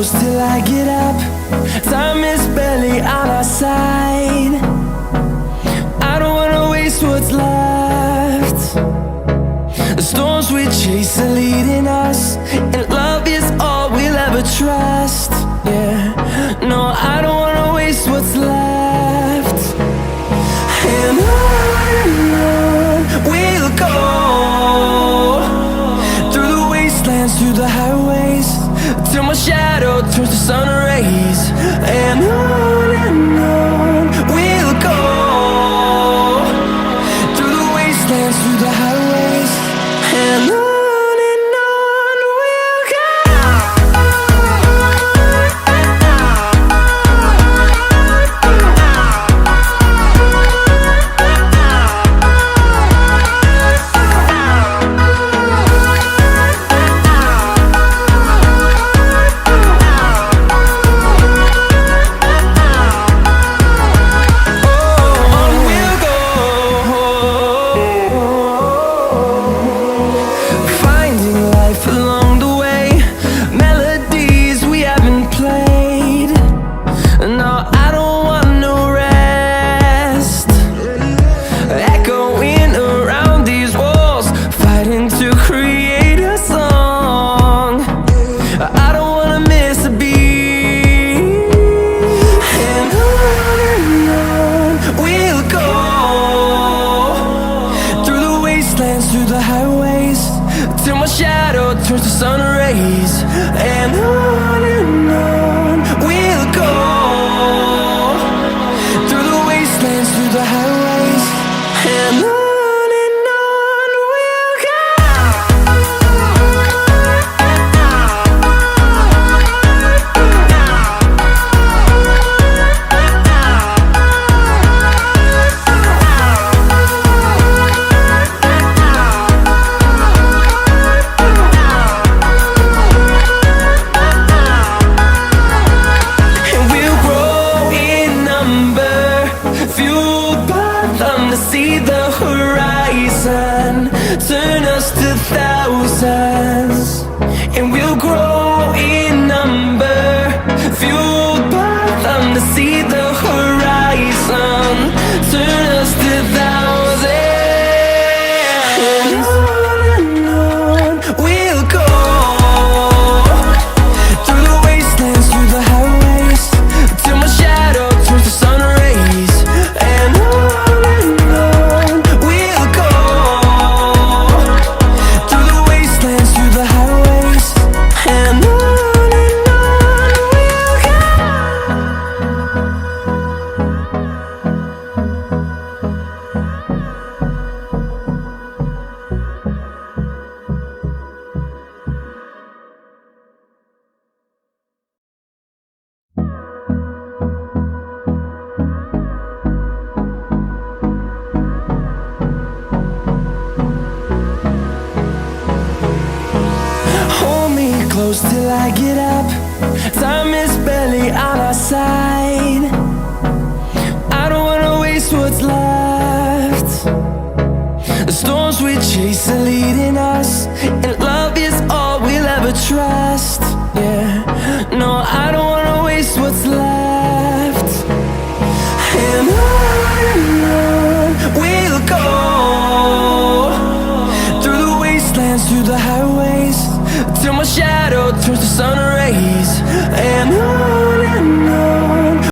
close till I get up. Time is barely on our side. I don't wanna waste what's left. The storms we chase are leading us, and love is all we'll ever trust. Yeah, no, I don't wanna waste what's left. And on we'll go, through the wastelands, through the highways, till my shadow turns to sun rays. And on we'll go, through the wastelands, through the highways, and on we'll go. Through the highways, till my shadow turns to sun rays. And on we'll go, through the wastelands, through the highways, and on we'll go. See the horizon, turn us to thousands, and we'll grow in number, fueled by them. To see the horizon, turn us to thousands, and on we'll go, through the wastelands, through the highways, till my shadow turns to sun rays. And close till I get up. Time is barely on our side. I don't wanna waste what's left. The storms we chase are leading us, and love is all we'll ever trust. Yeah, no, I don't wanna waste what's left. And on we'll go, through the wastelands, through the highways, till my shadow turns to